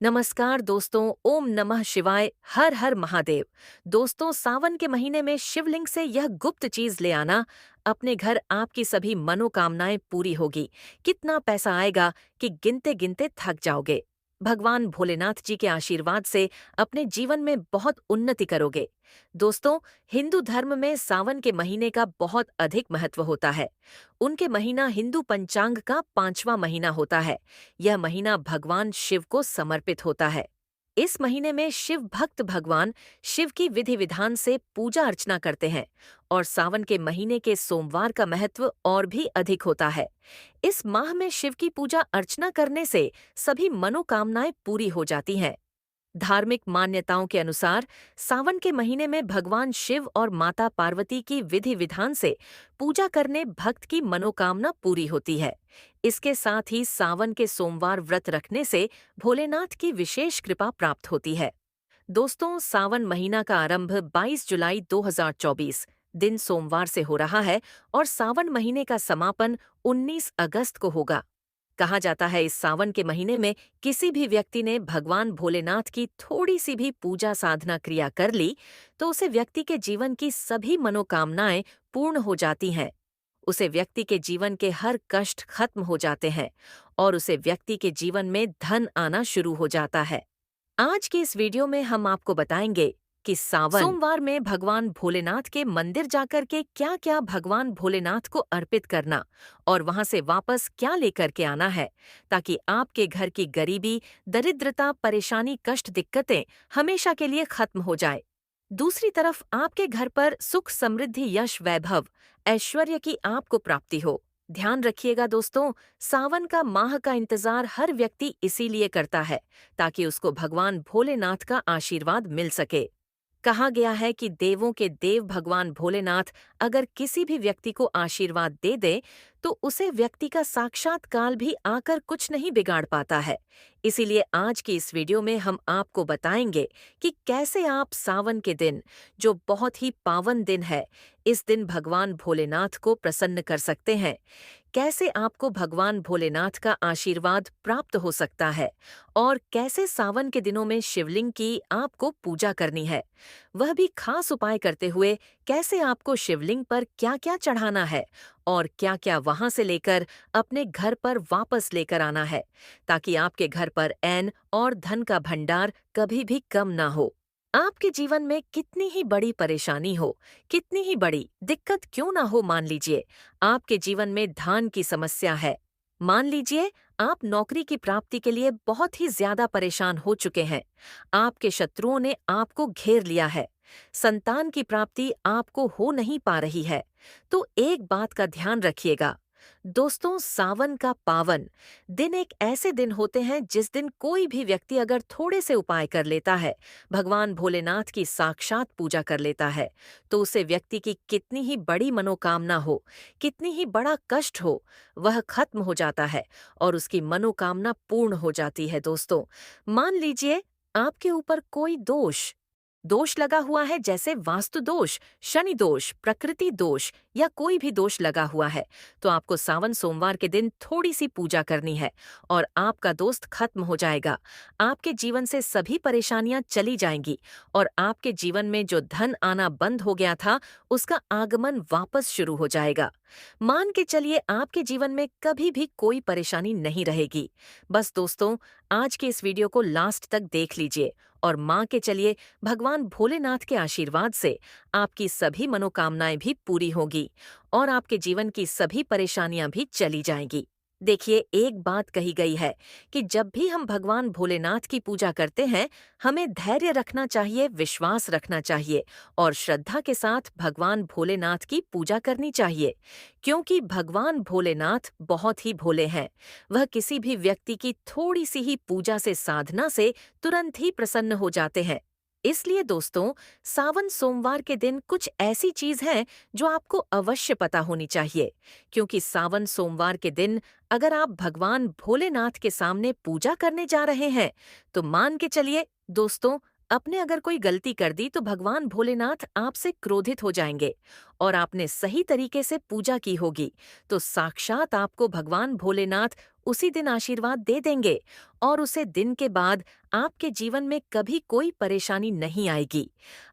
नमस्कार दोस्तों, ओम नमः शिवाय, हर हर महादेव। दोस्तों, सावन के महीने में शिवलिंग से यह गुप्त चीज ले आना, अपने घर आपकी सभी मनोकामनाएं पूरी होगी। कितना पैसा आएगा कि गिनते गिनते थक जाओगे। भगवान भोलेनाथ जी के आशीर्वाद से अपने जीवन में बहुत उन्नति करोगे। दोस्तों, हिंदू धर्म में सावन के महीने का बहुत अधिक महत्व होता है। उनके महीना हिंदू पंचांग का 5वां महीना होता है। यह महीना भगवान शिव को समर्पित होता है। इस महीने में शिव भक्त भगवान शिव की विधि विधान से पूजा अर्चना करते हैं और सावन के महीने के सोमवार का महत्व और भी अधिक होता है। इस माह में शिव की पूजा अर्चना करने से सभी मनोकामनाएं पूरी हो जाती हैं। धार्मिक मान्यताओं के अनुसार सावन के महीने में भगवान शिव और माता पार्वती की विधि विधान से पूजा करने भक्त की मनोकामना पूरी होती है। इसके साथ ही सावन के सोमवार व्रत रखने से भोलेनाथ की विशेष कृपा प्राप्त होती है। दोस्तों, सावन महीना का आरंभ 22 जुलाई 2024 दिन सोमवार से हो रहा है और सावन महीने का समापन 19 अगस्त को होगा। कहा जाता है इस सावन के महीने में किसी भी व्यक्ति ने भगवान भोलेनाथ की थोड़ी सी भी पूजा साधना क्रिया कर ली तो उसे व्यक्ति के जीवन की सभी मनोकामनाएं पूर्ण हो जाती हैं। उसे व्यक्ति के जीवन के हर कष्ट खत्म हो जाते हैं और उसे व्यक्ति के जीवन में धन आना शुरू हो जाता है। आज की इस वीडियो में हम आपको बताएंगे कि सावन सोमवार में भगवान भोलेनाथ के मंदिर जाकर के क्या क्या भगवान भोलेनाथ को अर्पित करना और वहां से वापस क्या लेकर के आना है, ताकि आपके घर की गरीबी, दरिद्रता, परेशानी, कष्ट, दिक्कतें हमेशा के लिए खत्म हो जाए। दूसरी तरफ आपके घर पर सुख, समृद्धि, यश, वैभव, ऐश्वर्य की आपको प्राप्ति हो। ध्यान रखिएगा दोस्तों, सावन का माह का इंतजार हर व्यक्ति इसीलिए करता है ताकि उसको भगवान भोलेनाथ का आशीर्वाद मिल सके। कहा गया है कि देवों के देव भगवान भोलेनाथ अगर किसी भी व्यक्ति को आशीर्वाद दे दे तो उसे व्यक्ति का साक्षात काल भी आकर कुछ नहीं बिगाड़ पाता है। इसीलिए आज की इस वीडियो में हम आपको बताएंगे कि कैसे आप सावन के दिन, जो बहुत ही पावन दिन है, इस दिन भगवान भोलेनाथ को प्रसन्न कर सकते हैं। कैसे आपको भगवान भोलेनाथ का आशीर्वाद प्राप्त हो सकता है और कैसे सावन के दिनों में शिवलिंग की आपको पूजा करनी है, वह भी खास उपाय करते हुए। कैसे आपको शिवलिंग पर क्या क्या चढ़ाना है और क्या क्या वहां से लेकर अपने घर पर वापस लेकर आना है, ताकि आपके घर पर ऐन और धन का भंडार कभी भी कम ना हो। आपके जीवन में कितनी ही बड़ी परेशानी हो, कितनी ही बड़ी दिक्कत क्यों ना हो, मान लीजिए आपके जीवन में धन की समस्या है। मान लीजिए आप नौकरी की प्राप्ति के लिए बहुत ही ज्यादा परेशान हो चुके हैं। आपके शत्रुओं ने आपको घेर लिया है। संतान की प्राप्ति आपको हो नहीं पा रही है। तो एक बात का ध्यान रखिएगा दोस्तों, सावन का पावन दिन एक ऐसे दिन होते हैं जिस दिन कोई भी व्यक्ति अगर थोड़े से उपाय कर लेता है, भगवान भोलेनाथ की साक्षात पूजा कर लेता है, तो उसे व्यक्ति की कितनी ही बड़ी मनोकामना हो, कितनी ही बड़ा कष्ट हो, वह खत्म हो जाता है और उसकी मनोकामना पूर्ण हो जाती है। दोस्तों, मान लीजिए आपके ऊपर कोई दोष लगा हुआ है, जैसे वास्तु दोष, शनि दोष, प्रकृति दोष या कोई भी दोष लगा हुआ है, तो आपको सावन सोमवार के दिन थोड़ी सी पूजा करनी है और आपका दोस्त खत्म हो जाएगा। आपके जीवन से सभी परेशानियां चली जाएंगी और आपके जीवन में जो धन आना बंद हो गया था, उसका आगमन वापस शुरू हो जाएगा। मान के चलिए आपके जीवन में कभी भी कोई परेशानी नहीं रहेगी। बस दोस्तों, आज के इस वीडियो को लास्ट तक देख लीजिए और मान के चलिए भगवान भोलेनाथ के आशीर्वाद से आपकी सभी मनोकामनाएं भी पूरी होगी और आपके जीवन की सभी परेशानियां भी चली जाएंगी। देखिए, एक बात कही गई है कि जब भी हम भगवान भोलेनाथ की पूजा करते हैं, हमें धैर्य रखना चाहिए, विश्वास रखना चाहिए और श्रद्धा के साथ भगवान भोलेनाथ की पूजा करनी चाहिए, क्योंकि भगवान भोलेनाथ बहुत ही भोले हैं। वह किसी भी व्यक्ति की थोड़ी सी ही पूजा से, साधना से तुरंत ही प्रसन्न हो जाते हैं। इसलिए दोस्तों, सावन सोमवार के दिन कुछ ऐसी चीज है जो आपको अवश्य पता होनी चाहिए, क्योंकि सावन सोमवार के दिन अगर आप भगवान भोलेनाथ के सामने पूजा करने जा रहे हैं, तो मान के चलिए दोस्तों, आपने अगर कोई गलती कर दी तो भगवान भोलेनाथ आपसे क्रोधित हो जाएंगे और आपने सही तरीके से पूजा की होगी तो साक्षात आपको भगवान भोलेनाथ उसी दिन आशीर्वाद दे देंगे और उसे दिन के बाद आपके जीवन में कभी कोई परेशानी नहीं आएगी।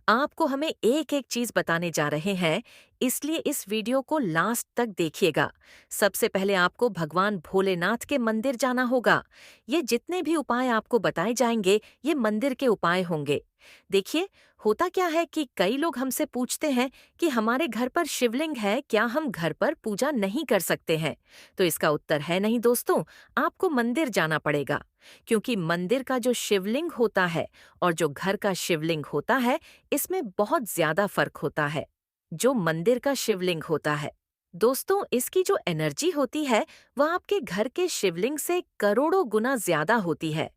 आपको हमें एक-एक चीज बताने जा रहे हैं, इसलिए इस वीडियो को लास्ट तक देखिएगा। सबसे पहले आपको भगवान भोलेनाथ के मंदिर जाना होगा। ये जितने भी उपाय आपको बताए जाएंगे, ये मंदिर के उपाय होंगे। देखिए, होता क्या है कि कई लोग हमसे पूछते हैं कि हमारे घर पर शिवलिंग है, क्या हम घर पर पूजा नहीं कर सकते हैं? तो इसका उत्तर है नहीं दोस्तों, आपको मंदिर जाना पड़ेगा। क्योंकि मंदिर का जो शिवलिंग होता है और जो घर का शिवलिंग होता है, इसमें बहुत ज्यादा फर्क होता है। जो मंदिर का शिवलिंग होता है, दोस्तों, इसकी जो एनर्जी होती है वह आपके घर के शिवलिंग से करोड़ों गुना ज्यादा होती है।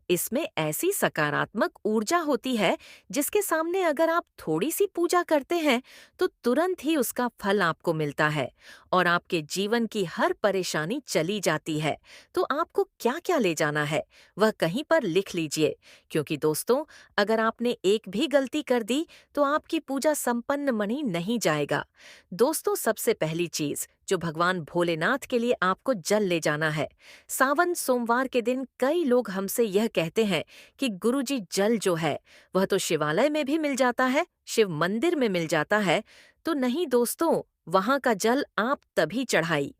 इसमें ऐसी सकारात्मक ऊर्जा होती है जिसके सामने अगर आप थोड़ी सी पूजा करते हैं तो तुरंत ही उसका फल आपको मिलता है और आपके जीवन की हर परेशानी चली जाती है। तो आपको क्या-क्या ले जाना है वह कहीं पर लिख लीजिए, क्योंकि दोस्तों, अगर आपने एक भी गलती कर दी तो आपकी पूजा संपन्न मनी नहीं जाएगा। दोस्तों, सबसे पहली चीज जो भगवान भोलेनाथ के लिए आपको जल ले जाना है। सावन सोमवार के दिन कई लोग हमसे यह कहते हैं कि गुरुजी, जल जो है वह तो शिवालय में भी मिल जाता है, शिव मंदिर में मिल जाता है। तो नहीं दोस्तों, वहां का जल आप तभी चढ़ाई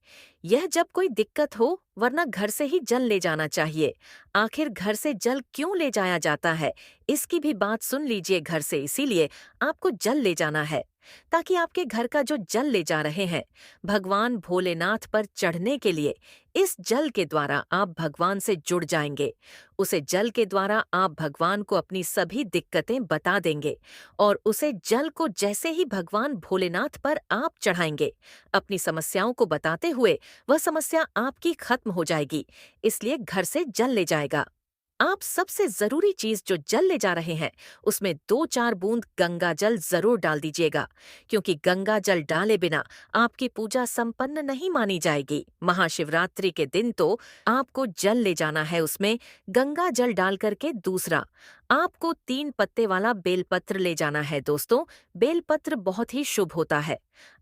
यह जब कोई दिक्कत हो, वरना घर से ही जल ले जाना चाहिए। आखिर घर से जल क्यों ले जाया जाता है, इसकी भी बात सुन लीजिए। घर से इसीलिए आपको जल ले जाना है ताकि आपके घर का जो जल ले जा रहे हैं भगवान भोलेनाथ पर चढ़ने के लिए, इस जल के द्वारा आप भगवान से जुड़ जाएंगे। उसे जल के द्वारा आप भगवान को अपनी सभी दिक्कतें बता देंगे और उसे जल को जैसे ही भगवान भोलेनाथ पर आप चढ़ाएंगे, अपनी समस्याओं को बताते हुए वह समस्या आपकी खत्म हो जाएगी। इसलिए घर से जल ले जाएगा। आप सबसे जरूरी चीज जो जल ले जा रहे हैं उसमें 2-4 बूंद गंगा जल जरूर डाल दीजिएगा, क्योंकि गंगा जल डाले बिना आपकी पूजा संपन्न नहीं मानी जाएगी। महाशिवरात्रि के दिन तो आपको जल ले जाना है, उसमें गंगा जल डाल करके। दूसरा, आपको 3 पत्ते वाला बेलपत्र ले जाना है। दोस्तों, बेलपत्र बहुत ही शुभ होता है।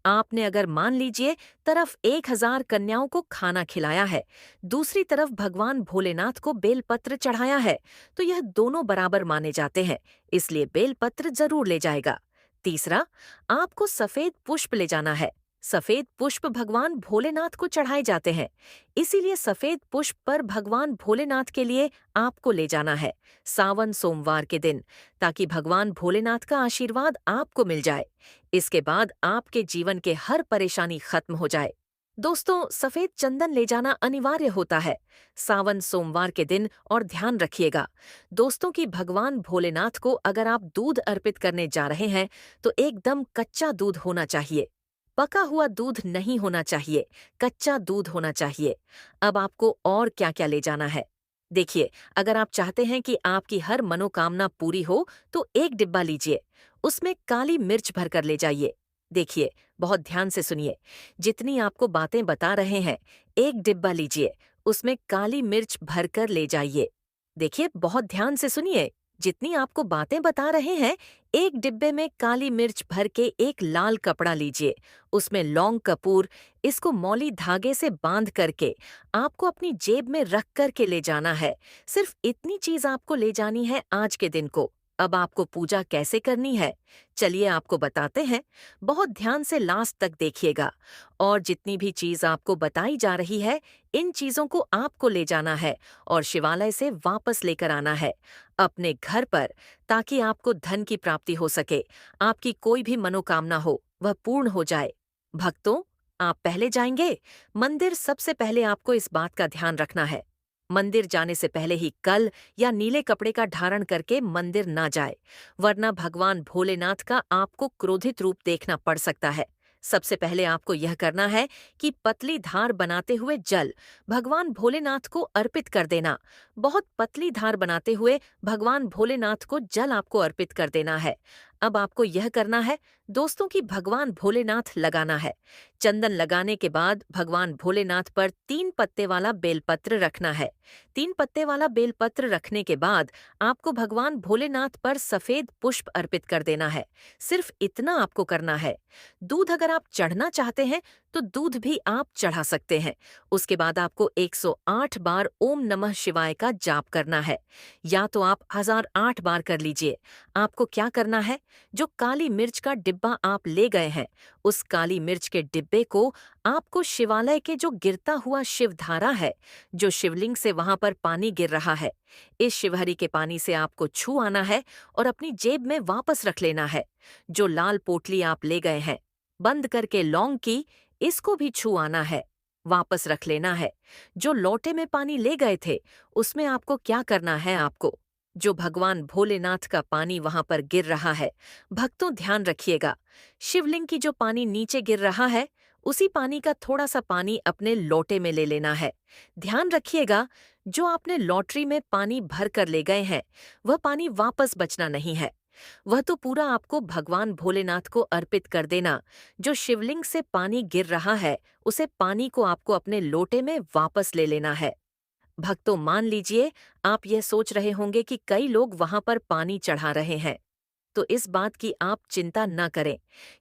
आपने अगर मान लीजिए तरफ 1000 कन्याओं को खाना खिलाया है, दूसरी तरफ भगवान भोलेनाथ को बेलपत्र चढ़ाया है, तो यह दोनों बराबर माने जाते हैं, इसलिए बेलपत्र जरूर ले जाएगा। तीसरा, आपको सफेद पुष्प ले जाना है। सफेद पुष्प भगवान भोलेनाथ को चढ़ाए जाते हैं, इसीलिए सफेद पुष्प पर भगवान भोलेनाथ के लिए आपको ले जाना है सावन सोमवार के दिन, ताकि भगवान भोलेनाथ का आशीर्वाद आपको मिल जाए। इसके बाद आपके जीवन के हर परेशानी खत्म हो जाए। दोस्तों, सफेद चंदन ले जाना अनिवार्य होता है सावन सोमवार के दिन। और ध्यान रखिएगा दोस्तों कि भगवान भोलेनाथ को अगर आप दूध अर्पित करने जा रहे हैं तो एकदम कच्चा दूध होना चाहिए। पका हुआ दूध नहीं होना चाहिए, कच्चा दूध होना चाहिए। अब आपको और क्या क्या ले जाना है, देखिए, अगर आप चाहते हैं कि आपकी हर मनोकामना पूरी हो तो एक डिब्बा लीजिए, उसमें काली मिर्च भरकर ले जाइए। देखिए, बहुत ध्यान से सुनिए, जितनी आपको बातें बता रहे हैं, एक डिब्बा लीजिए, उसमें काली मिर्च भरकर ले जाइए। देखिए, बहुत ध्यान से सुनिए, जितनी आपको बातें बता रहे हैं, एक डिब्बे में काली मिर्च भर के एक लाल कपड़ा लीजिए, उसमें लौंग कपूर, इसको मौली धागे से बांध करके आपको अपनी जेब में रख करके ले जाना है। सिर्फ इतनी चीज आपको ले जानी है आज के दिन को। अब आपको पूजा कैसे करनी है, चलिए आपको बताते हैं। बहुत ध्यान से लास्ट तक देखिएगा। और जितनी भी चीज आपको बताई जा रही है, इन चीजों को आपको ले जाना है और शिवालय से वापस लेकर आना है अपने घर पर, ताकि आपको धन की प्राप्ति हो सके, आपकी कोई भी मनोकामना हो वह पूर्ण हो जाए। भक्तों, आप पहले जाएंगे मंदिर, सबसे पहले आपको इस बात का ध्यान रखना है, मंदिर जाने से पहले ही कल या नीले कपड़े का धारण करके मंदिर ना जाए, वरना भगवान भोलेनाथ का आपको क्रोधित रूप देखना पड़ सकता है। सबसे पहले आपको यह करना है कि पतली धार बनाते हुए जल भगवान भोलेनाथ को अर्पित कर देना। बहुत पतली धार बनाते हुए भगवान भोलेनाथ को जल आपको अर्पित कर देना है। अब आपको यह करना है, दोस्तों की भगवान भोलेनाथ लगाना है। चंदन लगाने के बाद भगवान भोलेनाथ पर 3 पत्ते वाला बेलपत्र रखना है। 3 पत्ते वाला बेलपत्र रखने के बाद आपको भगवान भोलेनाथ पर सफेद पुष्प अर्पित कर देना है। सिर्फ इतना आपको करना है। दूध अगर आप चढ़ना चाहते हैं तो दूध भी आप चढ़ा सकते हैं। उसके बाद आपको 108 बार ओम नमः शिवाय का जाप करना है, या तो आप 1008 बार कर लीजिए। आपको क्या करना है, जो काली मिर्च का डिब्बा आप ले गए हैं, उस काली मिर्च के डिब्बे को आपको शिवालय के जो गिरता हुआ शिवधारा है, जो शिवलिंग से वहां पर पानी गिर रहा है, इस शिवहरी के पानी से आपको छू आना है और अपनी जेब में वापस रख लेना है। जो लाल पोटली आप ले गए हैं बंद करके लौंग की, इसको भी छू आना है, वापस रख लेना है। जो लोटे में पानी ले गए थे उसमें आपको क्या करना है, आपको जो भगवान भोलेनाथ का पानी वहां पर गिर रहा है, भक्तों ध्यान रखिएगा, शिवलिंग की जो पानी नीचे गिर रहा है उसी पानी का थोड़ा सा पानी अपने लोटे में ले लेना है। ध्यान रखिएगा, जो आपने लॉटरी में पानी भर कर ले गए हैं वह पानी वापस बचना नहीं है, वह तो पूरा आपको भगवान भोलेनाथ को अर्पित कर देना। जो शिवलिंग से पानी गिर रहा है उसे पानी को आपको अपने लोटे में वापस ले लेना है। भक्तों मान लीजिए, आप यह सोच रहे होंगे कि कई लोग वहां पर पानी चढ़ा रहे हैं, तो इस बात की आप चिंता न करें,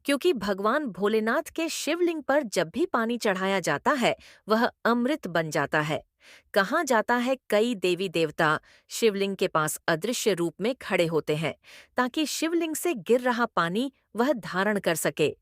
क्योंकि भगवान भोलेनाथ के शिवलिंग पर जब भी पानी चढ़ाया जाता है वह अमृत बन जाता है। कहा जाता है कई देवी देवता शिवलिंग के पास अदृश्य रूप में खड़े होते हैं ताकि शिवलिंग से गिर रहा पानी वह धारण कर सके।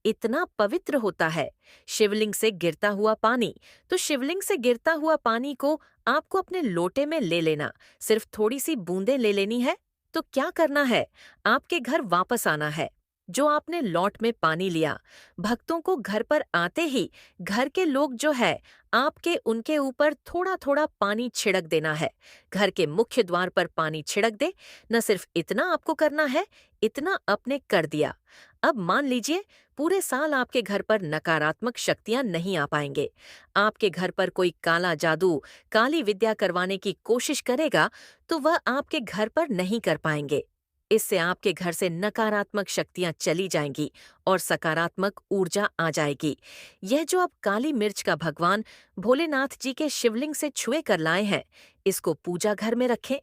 इतना पवित्र होता है शिवलिंग से गिरता हुआ पानी। तो शिवलिंग से गिरता हुआ पानी को आपको अपने लोटे में ले लेना, सिर्फ थोड़ी सी बूंदें ले लेनी है। तो क्या करना है, आपके घर वापस आना है। जो आपने लॉट में पानी लिया, भक्तों को घर पर आते ही घर के लोग जो है आपके उनके ऊपर थोड़ा थोड़ा पानी छिड़क देना है। घर के मुख्य द्वार पर पानी छिड़क दे। न सिर्फ इतना आपको करना है, इतना आपने कर दिया। अब मान लीजिए पूरे साल आपके घर पर नकारात्मक शक्तियां नहीं आ पाएंगे। आपके घर पर कोई काला जादू, काली विद्या करवाने की कोशिश करेगा तो वह आपके घर पर नहीं कर पाएंगे। इससे आपके घर से नकारात्मक शक्तियां चली जाएंगी और सकारात्मक ऊर्जा आ जाएगी। यह जो आप काली मिर्च का भगवान भोलेनाथ जी के शिवलिंग से छुए कर लाए हैं, इसको पूजा घर में रखें।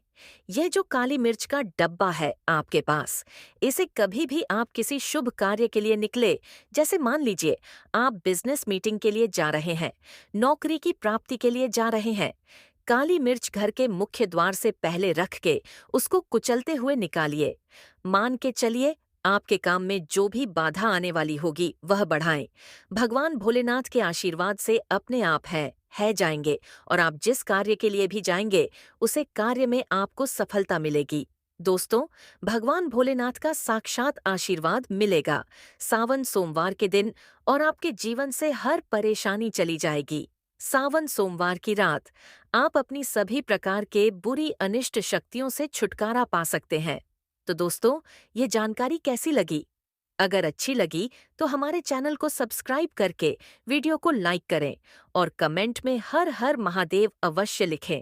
यह जो काली मिर्च का डब्बा है आपके पास, इसे कभी भी आप किसी शुभ कार्य के लिए निकले, जैसे मान लीजिए आप बिजनेस मीटिंग के लिए जा रहे हैं, नौकरी की प्राप्ति के लिए जा रहे हैं, काली मिर्च घर के मुख्य द्वार से पहले रख के उसको कुचलते हुए निकालिए। मान के चलिए, आपके काम में जो भी बाधा आने वाली होगी वह बढ़ाएं। भगवान भोलेनाथ के आशीर्वाद से अपने आप है जाएंगे और आप जिस कार्य के लिए भी जाएंगे उसे कार्य में आपको सफलता मिलेगी। दोस्तों, भगवान भोलेनाथ का साक्षात आशीर्वाद मिलेगा सावन सोमवार के दिन, और आपके जीवन से हर परेशानी चली जाएगी। सावन सोमवार की रात आप अपनी सभी प्रकार के बुरी अनिष्ट शक्तियों से छुटकारा पा सकते हैं। तो दोस्तों, ये जानकारी कैसी लगी? अगर अच्छी लगी तो हमारे चैनल को सब्सक्राइब करके वीडियो को लाइक करें और कमेंट में हर हर महादेव अवश्य लिखें।